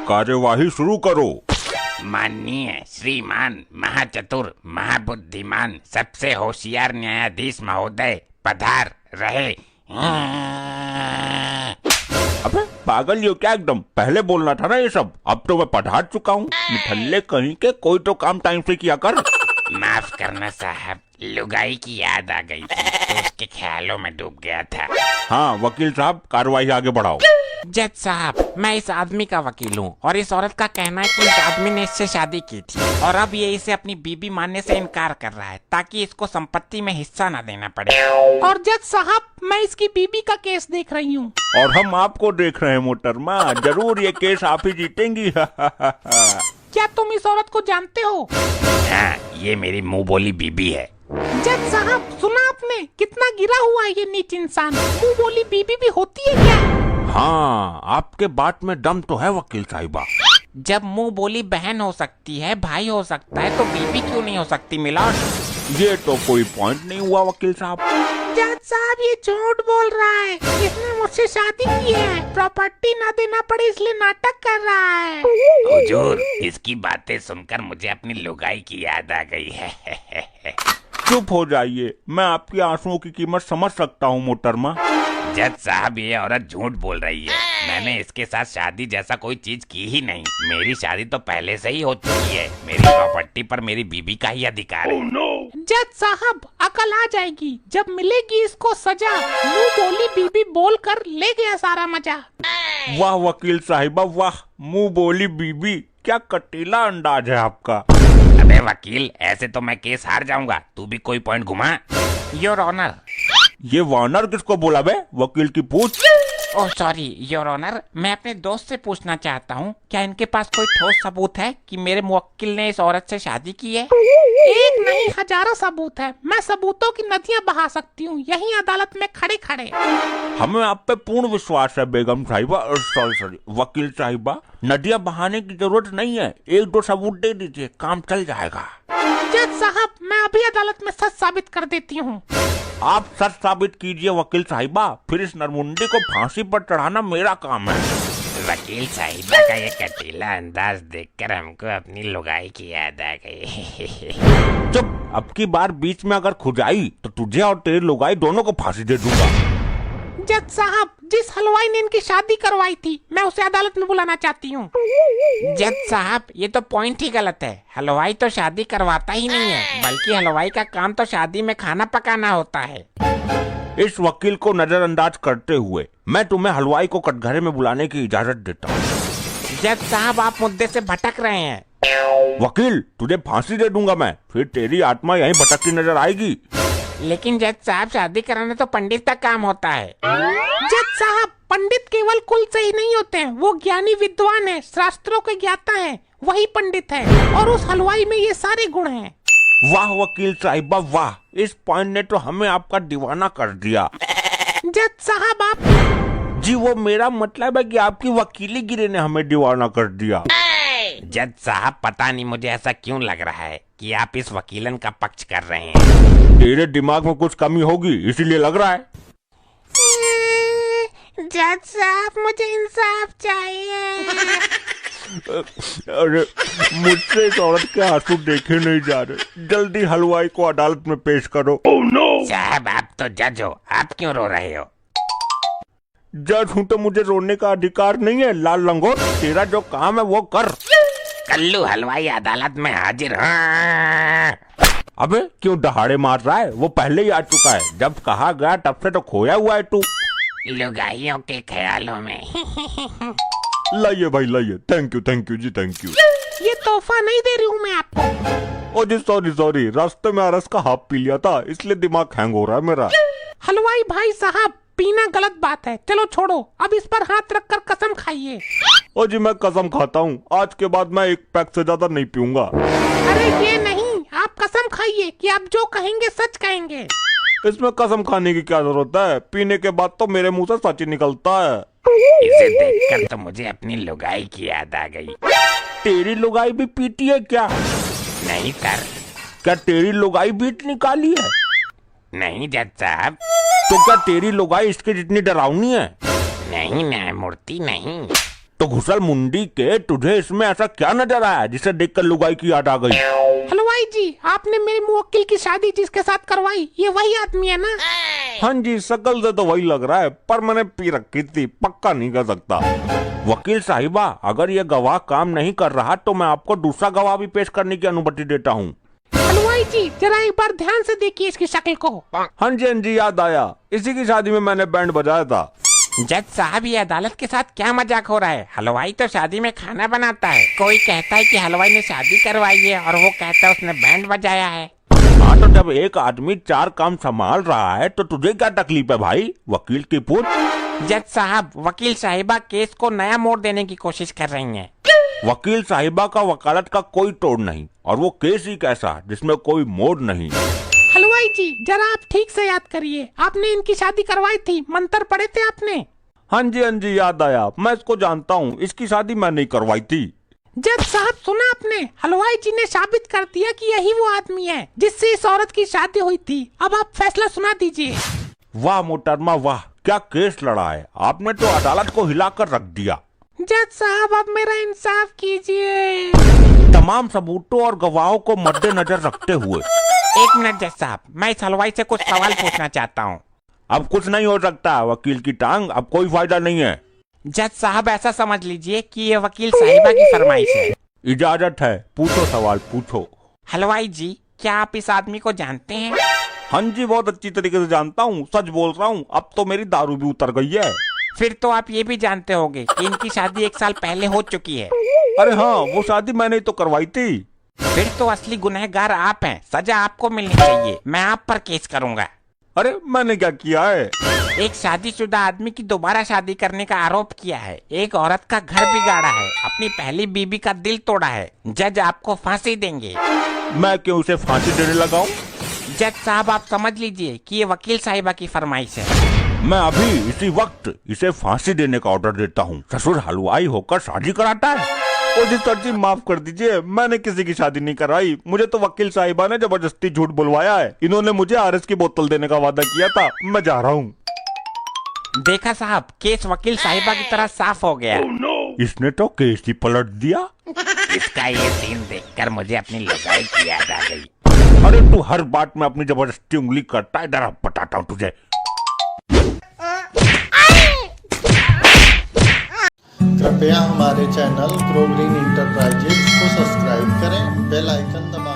कार्यवाही शुरू करो। माननीय श्रीमान महाचतुर महाबुद्धिमान सबसे होशियार न्यायाधीश महोदय पधार रहे। अबे पागल हो क्या एकदम, पहले बोलना था ना ये सब। अब तो मैं पढ़ा चुका हूँ। निठल्ले कहीं के, कोई तो काम टाइम से किया कर। माफ करना साहब, लुगाई की याद आ गई थी तो उसके ख्यालों में डूब गया था। हाँ वकील साहब, कार्रवाई आगे बढ़ाओ। जज साहब, मैं इस आदमी का वकील हूँ और इस औरत का कहना है कि इस आदमी ने इससे शादी की थी और अब ये इसे अपनी बीबी मानने से इनकार कर रहा है ताकि इसको संपत्ति में हिस्सा न देना पड़े। और जज साहब, मैं इसकी बीबी का केस देख रही हूँ। और हम आपको देख रहे हैं मोहतरमा, जरूर ये केस आप ही जीतेंगी। क्या तुम इस औरत को जानते हो? हाँ, ये मेरी मुंह बोली बीबी है। जज साहब, सुना आपने, कितना गिरा हुआ है ये नीच इंसान। मुंह बोली बीबी भी होती है क्या? हाँ, आपके बात में दम तो है वकील साहिबा। जब मुंह बोली बहन हो सकती है, भाई हो सकता है, तो बीबी क्यों नहीं हो सकती मिलॉर्ड? ये तो कोई पॉइंट नहीं हुआ वकील साहब। जज साहब, ये झूठ बोल रहा है। इसने मुझसे शादी की है, प्रॉपर्टी ना देना पड़े इसलिए नाटक कर रहा है। हुजूर, इसकी बातें सुनकर मुझे अपनी लुगाई की याद आ गई है। चुप हो जाइए, मैं आपके आंसुओं की कीमत समझ सकता हूँ मोहतरमा। जज साहब, ये औरत झूठ बोल रही है। मैंने इसके साथ शादी जैसा कोई चीज की ही नहीं। मेरी शादी तो पहले से ही हो चुकी है। मेरी प्रॉपर्टी पर मेरी बीबी का ही अधिकार है। जज साहब, अकल आ जाएगी जब मिलेगी इसको सजा। मुंह बोली बीबी बोलकर ले गया सारा मजा। वाह वकील साहिबा वाह, मुंह बोली बीबी, क्या कटीला अंदाज है आपका। अबे वकील, ऐसे तो मैं केस हार जाऊंगा। तू भी कोई पॉइंट घुमा। Your honour. ये वानर किसको बोला बे? वकील की पूछ। ओह सॉरी योर ऑनर, मैं अपने दोस्त से पूछना चाहता हूँ, क्या इनके पास कोई ठोस सबूत है कि मेरे मुवक्किल ने इस औरत से शादी की है? एक नहीं, हजारों सबूत है। मैं सबूतों की नदियां बहा सकती हूँ यही अदालत में खड़े खड़े। हमें आप पे पूर्ण विश्वास है बेगम साहिबा, सॉरी वकील साहिबा। नदियां बहाने की जरूरत नहीं है, एक दो सबूत दे दीजिए, काम चल जाएगा। जज साहब, मैं अभी अदालत में सच साबित कर देती हूँ। आप सच साबित कीजिए वकील साहिबा, फिर इस नरमुंडी को फांसी पर चढ़ाना मेरा काम है। वकील साहिबा का ये कटीला अंदाज देखकर हमको अपनी लुगाई की याद आ गई। चुप, अब की बार बीच में अगर खुजाई तो तुझे और तेरी लुगाई दोनों को फांसी दे दूंगा। जज साहब, जिस हलवाई ने इनकी शादी करवाई थी, मैं उसे अदालत में बुलाना चाहती हूँ। जज साहब, ये तो पॉइंट ही गलत है। हलवाई तो शादी करवाता ही नहीं है, बल्कि हलवाई का काम तो शादी में खाना पकाना होता है। इस वकील को नजरअंदाज करते हुए मैं तुम्हें हलवाई को कटघरे में बुलाने की इजाजत देता हूँ। जज साहब, आप मुद्दे से भटक रहे हैं। वकील, तुझे फांसी दे दूंगा मैं, फिर तेरी आत्मा यहीं भटकती नजर आएगी। लेकिन जज साहब, शादी कराना तो पंडित का काम होता है। जज साहब, पंडित केवल कुल से ही नहीं होते हैं, वो ज्ञानी विद्वान है, शास्त्रों के ज्ञाता है, वही पंडित है। और उस हलवाई में ये सारे गुण हैं। वाह वकील साहिबा वाह, इस पॉइंट ने तो हमें आपका दीवाना कर दिया। जज साहब, आप जी वो मेरा मतलब है कि आपकी वकीली गिरी ने हमें दीवाना कर दिया। जज साहब, पता नहीं मुझे ऐसा क्यों लग रहा है कि आप इस वकीलन का पक्ष कर रहे हैं। तेरे दिमाग में कुछ कमी होगी इसीलिए लग रहा है। जज साहब, मुझे इंसाफ चाहिए। अरे मुझसे इस औरत के आंसू देखे नहीं जा रहे, जल्दी हलवाई को अदालत में पेश करो। साहब, आप तो जज हो, आप क्यों रो रहे हो? जज हूँ तो मुझे रोने का अधिकार नहीं है लाल लंगोट, तेरा जो काम है वो कर। कल्लू हलवाई अदालत में हाजिर। हाँ। अबे क्यों दहाड़े मार रहा है, वो पहले ही आ चुका है, जब कहा गया तब से तो खोया हुआ है तू। लुगाइयों के ख्यालों में। लाइए भाई लाइए, थैंक यू जी थैंक यू। ये तोहफा नहीं दे रही हूँ मैं आपको। ओ जी सॉरी, रास्ते में अरस का हाफ पी लिया था इसलिए दिमाग हैंग हो रहा है मेरा। हलवाई भाई साहब, पीना गलत बात है, चलो छोड़ो, अब इस पर हाथ रखकर कसम खाइए। ओ जी मैं कसम खाता हूँ, आज के बाद मैं एक पैक से ज्यादा नहीं पीऊंगा। अरे ये नहीं, आप कसम खाइए कि आप जो कहेंगे सच कहेंगे। इसमें कसम खाने की क्या जरूरत है, पीने के बाद तो मेरे मुंह से सच ही निकलता है। इसे देखकर तो मुझे अपनी लुगाई की याद आ गई। तेरी लुगाई भी पीती है क्या? नहीं सर। क्या तेरी लुगाई बीट निकाली है? नहीं जज साहब। तो क्या तेरी लुगाई इसके जितनी डरावनी है? नहीं न्यायमूर्ति नहीं। तो घुसल मुंडी के, तुझे इसमें ऐसा क्या नजर आया जिसे देखकर लुगाई की याद आ गई? हलवाई जी, आपने मेरे मुवक्किल की शादी जिसके साथ करवाई, ये वही आदमी है ना? हाँ जी, शकल से तो वही लग रहा है, पर मैंने पी रखी थी, पक्का नहीं कर सकता। वकील साहिबा, अगर ये गवाह काम नहीं कर रहा तो मैं आपको दूसरा गवाह भी पेश करने की अनुमति देता हूँ। हलवाई जी, जरा एक बार ध्यान से देखिए इसकी शक्ल को। हाँ जी, याद आया, इसी की शादी में मैंने बैंड बजाया था। जज साहब, ये अदालत के साथ क्या मजाक हो रहा है? हलवाई तो शादी में खाना बनाता है। कोई कहता है कि हलवाई ने शादी करवाई है और वो कहता है उसने बैंड बजाया है। हाँ, तो जब एक आदमी 4 काम संभाल रहा है तो तुझे क्या तकलीफ है भाई? वकील की पूछ। जज साहब, वकील साहिबा केस को नया मोड़ देने की कोशिश कर रही हैं। वकील साहिबा का वकालत का कोई तोड़ नहीं, और वो केस ही कैसा जिसमें कोई मोड़ नहीं। हलवाई जी, जरा आप ठीक से याद करिए, आपने इनकी शादी करवाई थी, मंत्र पढ़े थे आपने? हाँ जी, याद आया, मैं इसको जानता हूँ, इसकी शादी मैं नहीं करवाई थी। जज साहब, सुना आपने? हलवाई जी ने साबित कर दिया कि यही वो आदमी है जिससे इस औरत की शादी हुई थी। अब आप फैसला सुना दीजिए। वाह मोहतरमा वाह, क्या केस लड़ा है आपने, तो अदालत को हिलाकर रख दिया। जज साहब, अब मेरा इंसाफ कीजिए। तमाम सबूतों और गवाहों को मद्देनजर रखते हुए। एक मिनट जज साहब, मैं इस हलवाई से कुछ सवाल पूछना चाहता हूँ। अब कुछ नहीं हो सकता, वकील की टांग, अब कोई फायदा नहीं है। जज साहब, ऐसा समझ लीजिए कि ये वकील साहिबा की फरमाइश है। इजाजत है, पूछो सवाल पूछो। हलवाई जी, क्या आप इस आदमी को जानते हैं? हाँ जी, बहुत अच्छी तरीके से जानता हूँ, सच बोल रहा हूँ, अब तो मेरी दारू भी उतर गई है। फिर तो आप ये भी जानते होंगे कि इनकी शादी 1 साल पहले हो चुकी है। अरे हाँ, वो शादी मैंने तो करवाई थी। फिर तो असली गुनहगार आप हैं, सजा आपको मिलनी चाहिए। मैं आप पर केस करूंगा। अरे मैंने क्या किया है? एक शादीशुदा आदमी की दोबारा शादी करने का आरोप किया है, एक औरत का घर बिगाड़ा है, अपनी पहली बीबी का दिल तोड़ा है। जज आपको फांसी देंगे। मैं क्यों उसे फांसी देने लगाऊं? जज साहब, आप समझ लीजिए कि ये वकील साहिबा की फरमाइश है। मैं अभी इसी वक्त इसे फांसी देने का ऑर्डर देता हूँ। ससुर हलवाई होकर शादी कराता है? ओ जी सर जी, माफ कर दीजिए, मैंने किसी की शादी नहीं कराई, मुझे तो वकील साहिबा ने जबरदस्ती झूठ बुलवाया है। इन्होंने मुझे आरएस की बोतल देने का वादा किया था, मैं जा रहा हूँ। देखा साहब, केस वकील साहिबा की तरह साफ हो गया। इसने तो केस ही पलट दिया। इसका ये सीन देखकर मुझे अपनी लुगाई की याद आ गई। अरे तू हर बात में अपनी जबरदस्ती उंगली करता है, इधर बताता हूँ तुझे। कृपया हमारे चैनल ग्रो ग्रीन इंटरप्राइजेज को सब्सक्राइब करें, बेल आइकन दबाएं।